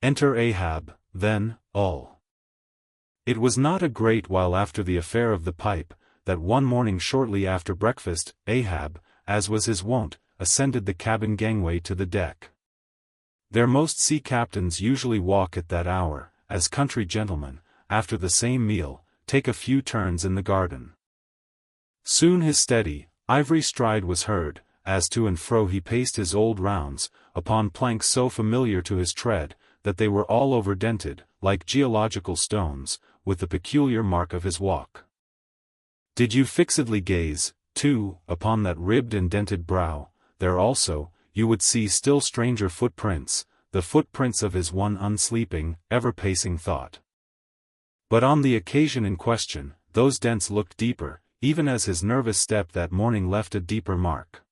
Enter Ahab, then, all. It was not a great while after the affair of the pipe, that one morning shortly after breakfast, Ahab, as was his wont, ascended the cabin gangway to the deck. There most sea captains usually walk at that hour, as country gentlemen, after the same meal, take a few turns in the garden. Soon his steady, ivory stride was heard, as to and fro he paced his old rounds, upon planks so familiar to his tread, that they were all over-dented, like geological stones, with the peculiar mark of his walk. Did you fixedly gaze, too, upon that ribbed and dented brow, there also, you would see still stranger footprints, the footprints of his one unsleeping, ever-pacing thought. But on the occasion in question, those dents looked deeper, even as his nervous step that morning left a deeper mark.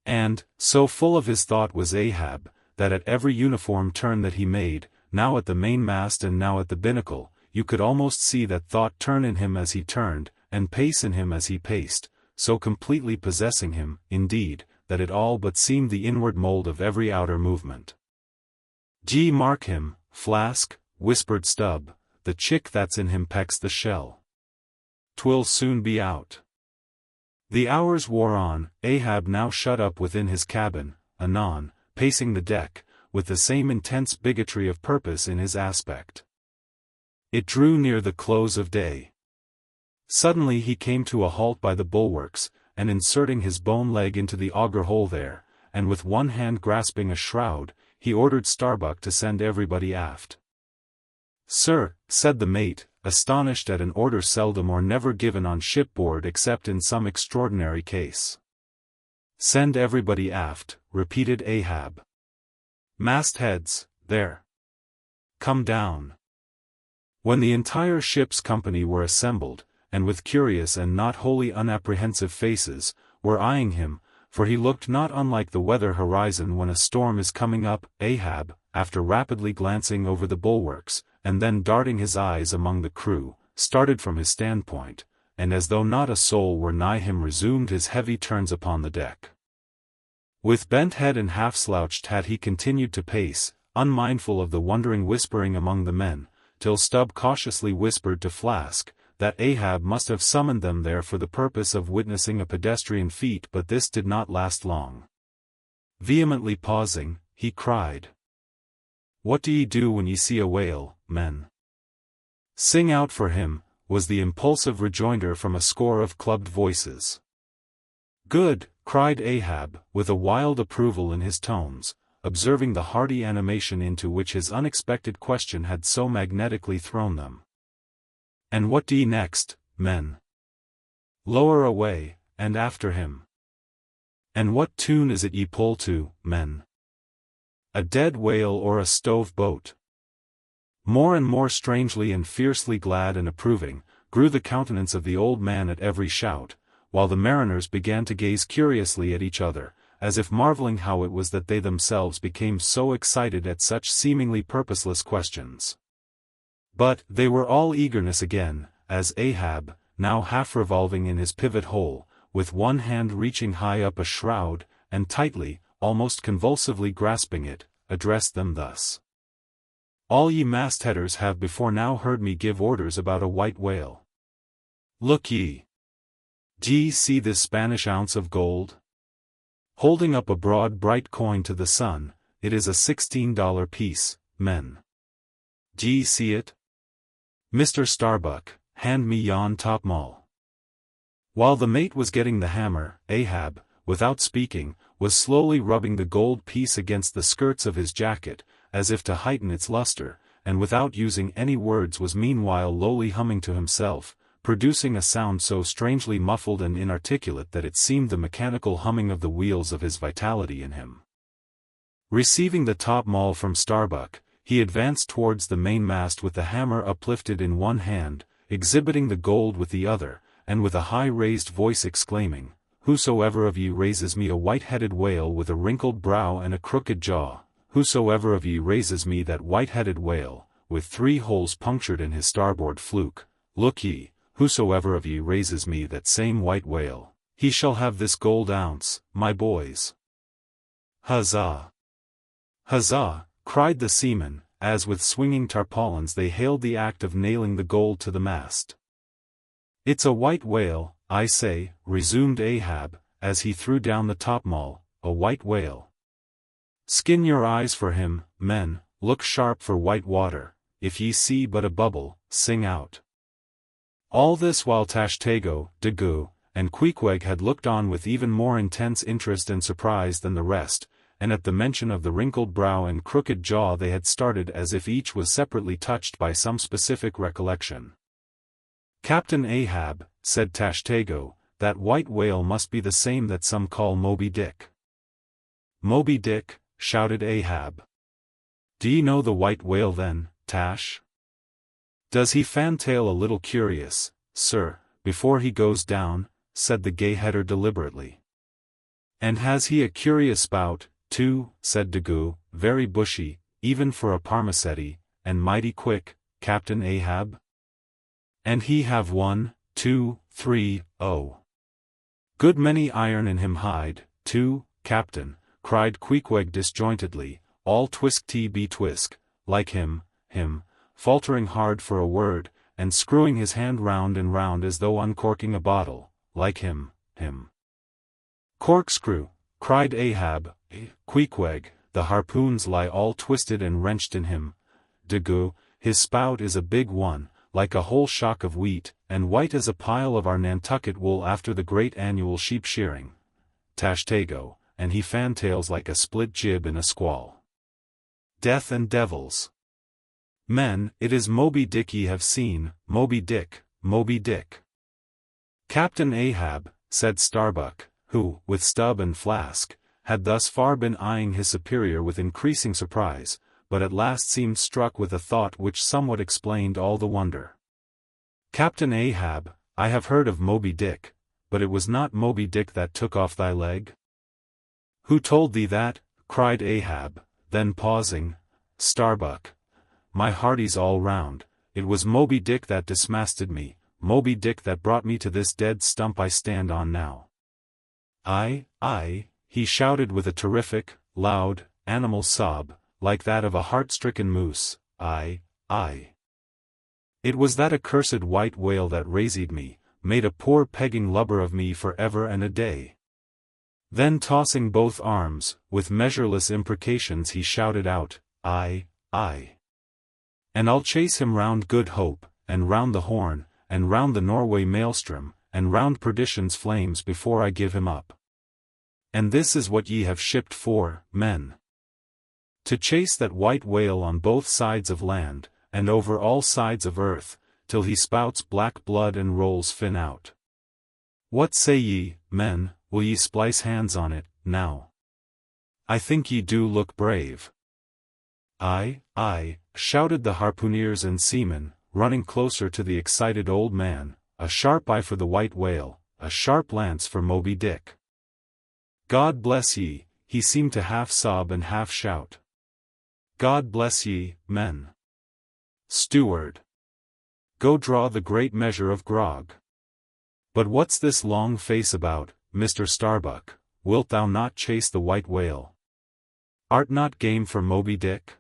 And, so full of his thought was Ahab, that at every uniform turn that he made, now at the mainmast and now at the binnacle, you could almost see that thought turn in him as he turned, and pace in him as he paced, so completely possessing him, indeed, that it all but seemed the inward mold of every outer movement. Mark him, Flask, whispered Stubb, the chick that's in him pecks the shell. 'Twill soon be out. The hours wore on, Ahab now shut up within his cabin, anon, pacing the deck, with the same intense bigotry of purpose in his aspect. It drew near the close of day. Suddenly he came to a halt by the bulwarks, and inserting his bone leg into the auger hole there, and with one hand grasping a shroud, he ordered Starbuck to send everybody aft. "Sir," said the mate, astonished at an order seldom or never given on shipboard except in some extraordinary case. "Send everybody aft," repeated Ahab. "Mastheads, there. Come down." When the entire ship's company were assembled, and with curious and not wholly unapprehensive faces, were eyeing him, for he looked not unlike the weather horizon when a storm is coming up, Ahab, after rapidly glancing over the bulwarks, and then darting his eyes among the crew, started from his standpoint, and as though not a soul were nigh him resumed his heavy turns upon the deck. With bent head and half-slouched hat he continued to pace, unmindful of the wondering whispering among the men, till Stubb cautiously whispered to Flask, that Ahab must have summoned them there for the purpose of witnessing a pedestrian feat, but this did not last long. Vehemently pausing, he cried, "What do ye do when ye see a whale, men?" "Sing out for him," was the impulsive rejoinder from a score of clubbed voices. "Good," cried Ahab, with a wild approval in his tones, observing the hearty animation into which his unexpected question had so magnetically thrown them. "And what do ye next, men?" "Lower away, and after him." "And what tune is it ye pull to, men?" "A dead whale or a stove boat?" More and more strangely and fiercely glad and approving, grew the countenance of the old man at every shout, while the mariners began to gaze curiously at each other, as if marveling how it was that they themselves became so excited at such seemingly purposeless questions. But they were all eagerness again, as Ahab, now half revolving in his pivot hole, with one hand reaching high up a shroud, and tightly, almost convulsively grasping it, addressed them thus. "All ye mastheaders have before now heard me give orders about a white whale. Look ye. D'ye see this Spanish ounce of gold?" Holding up a broad bright coin to the sun, "it is a $16 piece, men. D'ye see it? Mr. Starbuck, hand me yon topmaul." While the mate was getting the hammer, Ahab, without speaking, was slowly rubbing the gold piece against the skirts of his jacket, as if to heighten its luster, and without using any words was meanwhile lowly humming to himself, producing a sound so strangely muffled and inarticulate that it seemed the mechanical humming of the wheels of his vitality in him. Receiving the topmaul from Starbuck, he advanced towards the mainmast with the hammer uplifted in one hand, exhibiting the gold with the other, and with a high-raised voice exclaiming, "Whosoever of ye raises me a white-headed whale with a wrinkled brow and a crooked jaw, whosoever of ye raises me that white-headed whale, with 3 holes punctured in his starboard fluke, look ye, whosoever of ye raises me that same white whale, he shall have this gold ounce, my boys." "Huzzah! Huzzah!" cried the seamen, as with swinging tarpaulins they hailed the act of nailing the gold to the mast. "It's a white whale, I say," resumed Ahab, as he threw down the topmaul, "a white whale. Skin your eyes for him, men, look sharp for white water, if ye see but a bubble, sing out." All this while Tashtego, Daggoo, and Queequeg had looked on with even more intense interest and surprise than the rest, and at the mention of the wrinkled brow and crooked jaw they had started as if each was separately touched by some specific recollection. "Captain Ahab," said Tashtego, "that white whale must be the same that some call Moby Dick." "Moby Dick," shouted Ahab. "Do ye know the white whale then, Tash? Does he fantail a little curious, sir, before he goes down?" said the gay-header deliberately. "And has he a curious spout, too?" said Daggoo, "very bushy, even for a parmacetti, and mighty quick, Captain Ahab? And he have 1, 2, 3, oh, good many iron in him hide, too, Captain," cried Queequeg disjointedly, all twisk-be-twisk, like him, faltering hard for a word, and screwing his hand round and round as though uncorking a bottle, like him. "Corkscrew," cried Ahab, "Queequeg, the harpoons lie all twisted and wrenched in him. Daggoo, his spout is a big one, like a whole shock of wheat, and white as a pile of our Nantucket wool after the great annual sheep shearing. Tashtego, and he fantails like a split jib in a squall. Death and devils! Men, it is Moby Dick ye have seen, Moby Dick, Moby Dick." "Captain Ahab," said Starbuck, who, with Stubb and Flask, had thus far been eyeing his superior with increasing surprise, but at last seemed struck with a thought which somewhat explained all the wonder. "Captain Ahab, I have heard of Moby Dick, but it was not Moby Dick that took off thy leg?" "Who told thee that?" cried Ahab, then pausing. "Starbuck, my hearties all round, it was Moby Dick that dismasted me, Moby Dick that brought me to this dead stump I stand on now." Aye, he shouted with a terrific, loud, animal sob, like that of a heart-stricken moose, "Aye. It was that accursed white whale that razied me, made a poor pegging lubber of me for ever and a day." Then tossing both arms, with measureless imprecations he shouted out, "Aye. And I'll chase him round Good Hope, and round the Horn, and round the Norway maelstrom, and round perdition's flames before I give him up. And this is what ye have shipped for, men. To chase that white whale on both sides of land, and over all sides of earth, till he spouts black blood and rolls fin out. What say ye, men, will ye splice hands on it, now? I think ye do look brave." Aye, shouted the harpooneers and seamen, running closer to the excited old man, "a sharp eye for the white whale, a sharp lance for Moby Dick." "God bless ye," he seemed to half sob and half shout. "God bless ye, men. Steward, go draw the great measure of grog. But what's this long face about, Mr. Starbuck? Wilt thou not chase the white whale? Art not game for Moby Dick?"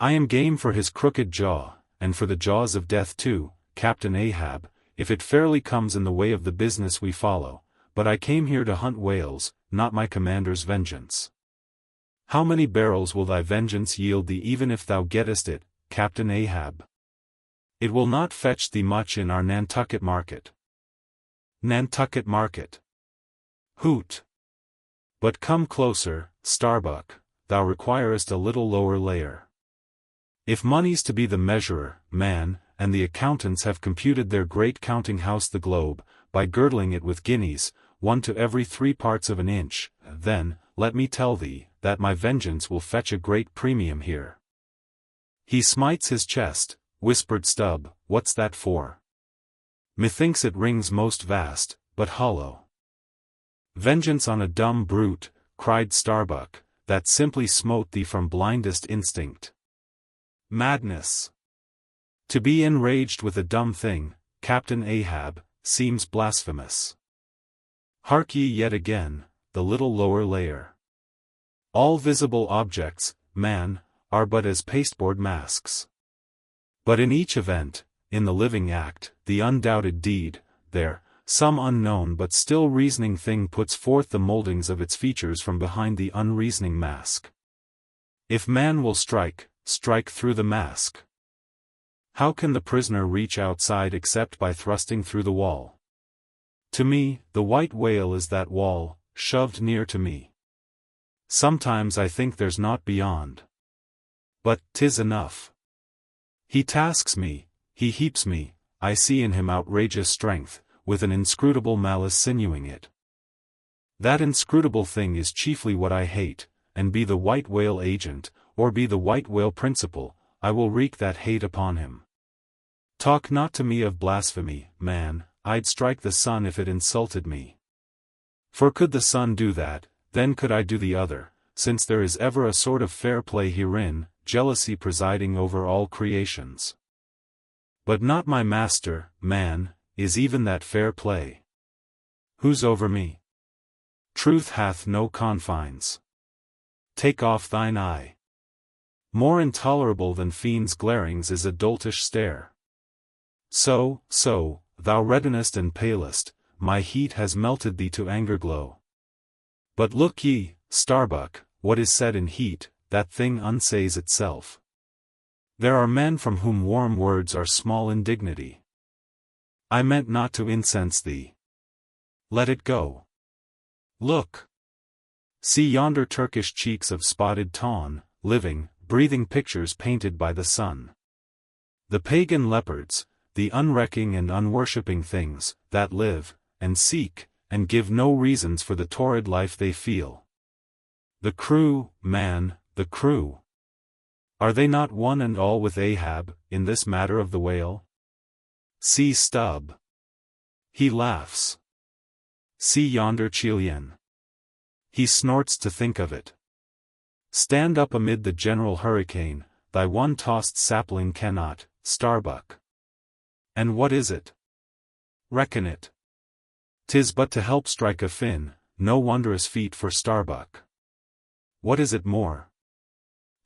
"I am game for his crooked jaw, and for the jaws of death too, Captain Ahab, if it fairly comes in the way of the business we follow, but I came here to hunt whales, not my commander's vengeance." "How many barrels will thy vengeance yield thee even if thou gettest it, Captain Ahab?" "It will not fetch thee much in our Nantucket market." "Nantucket market? Hoot! But come closer, Starbuck, thou requirest a little lower layer. If money's to be the measurer, man, and the accountants have computed their great counting house the globe, by girdling it with guineas, 1 to every 3 parts of an inch, then, let me tell thee, that my vengeance will fetch a great premium here." "He smites his chest," whispered Stubb, "what's that for?" "Methinks it rings most vast, but hollow." "Vengeance on a dumb brute," cried Starbuck, "that simply smote thee from blindest instinct. Madness. To be enraged with a dumb thing, Captain Ahab, seems blasphemous. Hark ye yet again, the little lower layer. All visible objects, man, are but as pasteboard masks. But in each event, in the living act, the undoubted deed, there, some unknown but still reasoning thing puts forth the moldings of its features from behind the unreasoning mask. If man will strike, strike through the mask. How can the prisoner reach outside except by thrusting through the wall? To me, the white whale is that wall, shoved near to me. Sometimes I think there's naught beyond. But 'tis enough. He tasks me, he heaps me, I see in him outrageous strength, with an inscrutable malice sinewing it. That inscrutable thing is chiefly what I hate, and be the white whale agent, or be the white whale principal, I will wreak that hate upon him. Talk not to me of blasphemy, man, I'd strike the sun if it insulted me. For could the sun do that, then could I do the other, since there is ever a sort of fair play herein, jealousy presiding over all creations. But not my master, man, is even that fair play. Who's over me? Truth hath no confines. Take off thine eye. More intolerable than fiends' glarings is a doltish stare. So, thou reddenest and palest, my heat has melted thee to anger glow. But look ye, Starbuck, what is said in heat, that thing unsays itself. There are men from whom warm words are small indignity. I meant not to incense thee. Let it go. Look. See yonder Turkish cheeks of spotted tawn, living, breathing pictures painted by the sun. The pagan leopards, the unrecking and unworshipping things, that live, and seek, and give no reasons for the torrid life they feel. The crew, man, the crew. Are they not one and all with Ahab, in this matter of the whale? See Stubb. He laughs. See yonder Chilean. He snorts to think of it. Stand up amid the general hurricane, thy one tossed sapling cannot, Starbuck. And what is it? Reckon it. 'Tis but to help strike a fin, no wondrous feat for Starbuck. What is it more?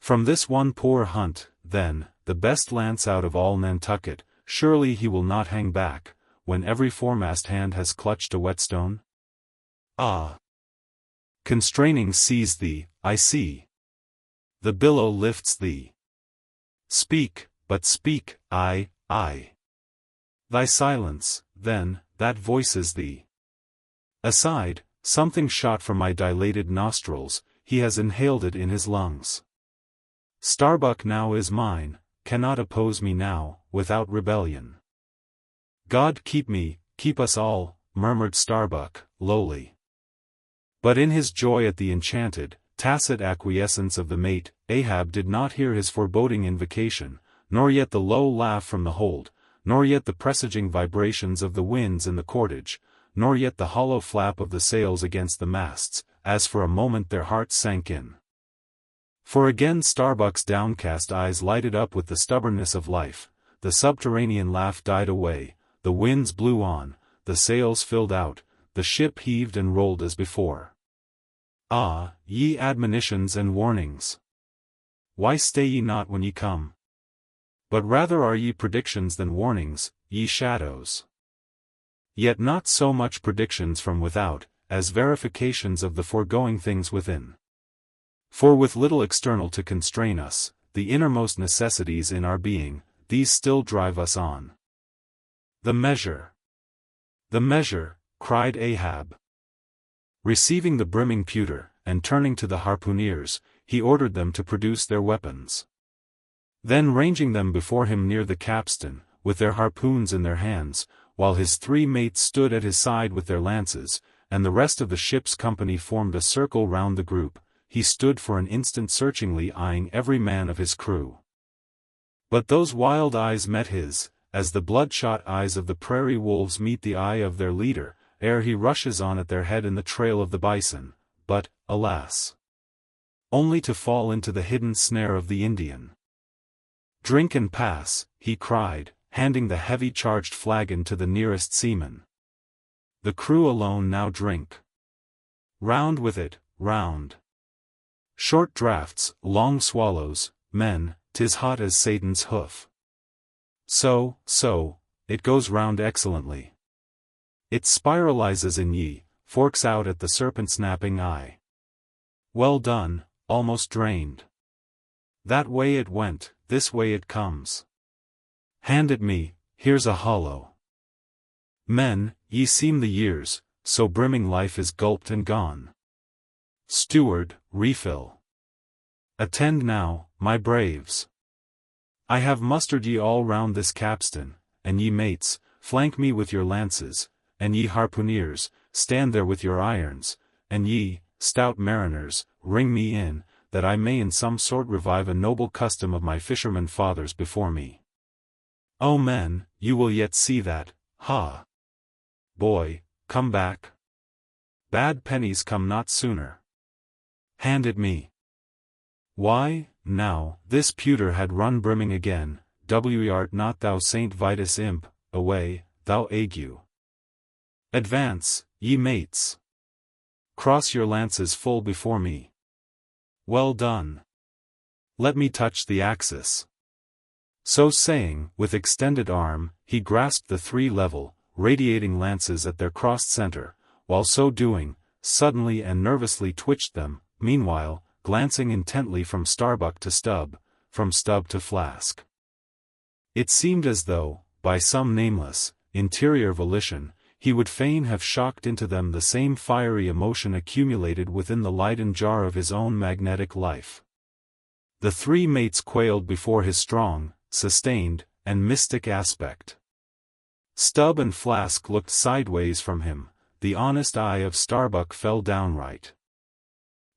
From this one poor hunt, then, the best lance out of all Nantucket, surely he will not hang back, when every foremast hand has clutched a whetstone? Ah! Constraining seize thee, I see. The billow lifts thee. Speak, but speak, I. Thy silence, then, that voices thee. Aside, something shot from my dilated nostrils, he has inhaled it in his lungs. Starbuck now is mine, cannot oppose me now, without rebellion. God keep me, keep us all, murmured Starbuck, lowly. But in his joy at the enchanted, tacit acquiescence of the mate, Ahab did not hear his foreboding invocation, nor yet the low laugh from the hold, nor yet the presaging vibrations of the winds in the cordage, nor yet the hollow flap of the sails against the masts, as for a moment their hearts sank in. For again Starbuck's downcast eyes lighted up with the stubbornness of life, the subterranean laugh died away, the winds blew on, the sails filled out, the ship heaved and rolled as before. Ah, ye admonitions and warnings! Why stay ye not when ye come? But rather are ye predictions than warnings, ye shadows. Yet not so much predictions from without, as verifications of the foregoing things within. For with little external to constrain us, the innermost necessities in our being, these still drive us on. The measure! The measure! Cried Ahab. Receiving the brimming pewter, and turning to the harpooneers, he ordered them to produce their weapons. Then ranging them before him near the capstan, with their harpoons in their hands, while his 3 mates stood at his side with their lances, and the rest of the ship's company formed a circle round the group, he stood for an instant searchingly eyeing every man of his crew. But those wild eyes met his, as the bloodshot eyes of the prairie wolves meet the eye of their leader, ere he rushes on at their head in the trail of the bison, but, alas! Only to fall into the hidden snare of the Indian. Drink and pass, he cried, handing the heavy charged flagon to the nearest seaman. The crew alone now drink. Round with it, round. Short draughts, long swallows, men, 'tis hot as Satan's hoof. So, it goes round excellently. It spiralizes in ye, forks out at the serpent's napping eye. Well done, almost drained. That way it went, this way it comes. Hand it me, here's a hollow. Men, ye seem the years, so brimming life is gulped and gone. Steward, refill. Attend now, my braves. I have mustered ye all round this capstan, and ye mates, flank me with your lances, and ye harpooneers, stand there with your irons, and ye, stout mariners, ring me in, that I may in some sort revive a noble custom of my fishermen fathers before me. O men, you will yet see that, ha! Boy, come back. Bad pennies come not sooner. Hand it me. Why, now, this pewter had run brimming again. Art not thou Saint Vitus imp, away, thou ague. Advance, ye mates. Cross your lances full before me. Well done. Let me touch the axis. So saying, with extended arm, he grasped the three level, radiating lances at their crossed center, while so doing, suddenly and nervously twitched them, meanwhile, glancing intently from Starbuck to Stubb, from Stubb to Flask. It seemed as though, by some nameless, interior volition, he would fain have shocked into them the same fiery emotion accumulated within the Leyden jar of his own magnetic life. The three mates quailed before his strong, sustained, and mystic aspect. Stubb and Flask looked sideways from him, the honest eye of Starbuck fell downright.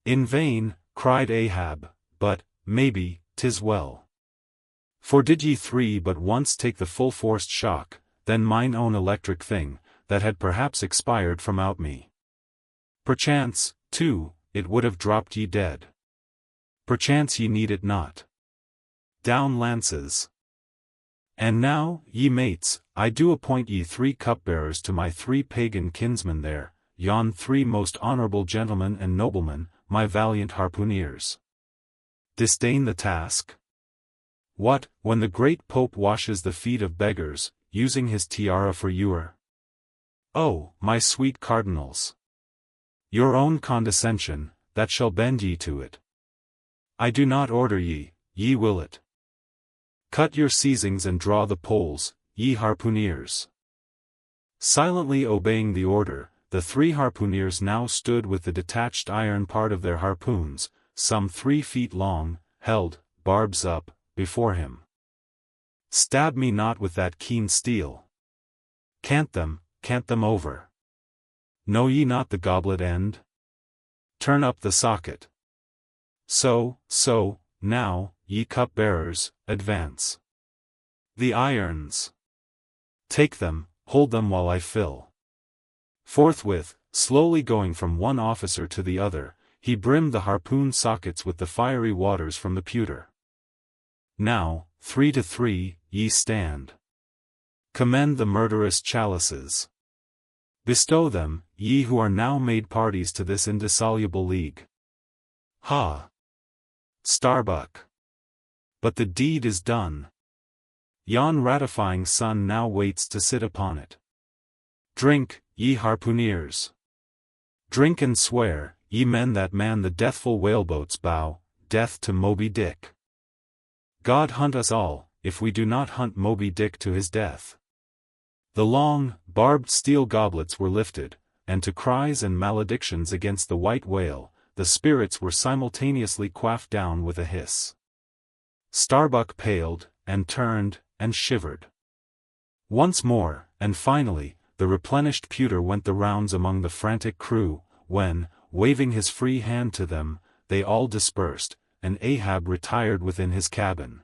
In vain, cried Ahab, but, maybe, 'tis well. For did ye three but once take the full-forced shock, then mine own electric thing, that had perhaps expired from out me. Perchance, too, it would have dropped ye dead. Perchance ye need it not. Down lances. And now, ye mates, I do appoint ye 3 cupbearers to my 3 pagan kinsmen there, yon 3 most honorable gentlemen and noblemen, my valiant harpooneers. Disdain the task? What, when the great Pope washes the feet of beggars, using his tiara for ewer? Oh, my sweet cardinals! Your own condescension, that shall bend ye to it. I do not order ye, ye will it. Cut your seizings and draw the poles, ye harpooneers. Silently obeying the order, the 3 harpooneers now stood with the detached iron part of their harpoons, some 3 feet long, held, barbs up, before him. Stab me not with that keen steel. Cant them over. Know ye not the goblet end? Turn up the socket. So, now, ye cup-bearers, advance. The irons. Take them, hold them while I fill. Forthwith, slowly going from one officer to the other, he brimmed the harpoon sockets with the fiery waters from the pewter. Now, 3 to 3, ye stand. Commend the murderous chalices. Bestow them, ye who are now made parties to this indissoluble league. Ha! Starbuck. But the deed is done. Yon ratifying sun now waits to sit upon it. Drink, ye harpooneers. Drink and swear, ye men that man the deathful whaleboat's bow, death to Moby Dick. God hunt us all, if we do not hunt Moby Dick to his death. The long, barbed steel goblets were lifted, and to cries and maledictions against the white whale, the spirits were simultaneously quaffed down with a hiss. Starbuck paled, and turned, and shivered. Once more, and finally, the replenished pewter went the rounds among the frantic crew, when, waving his free hand to them, they all dispersed, and Ahab retired within his cabin.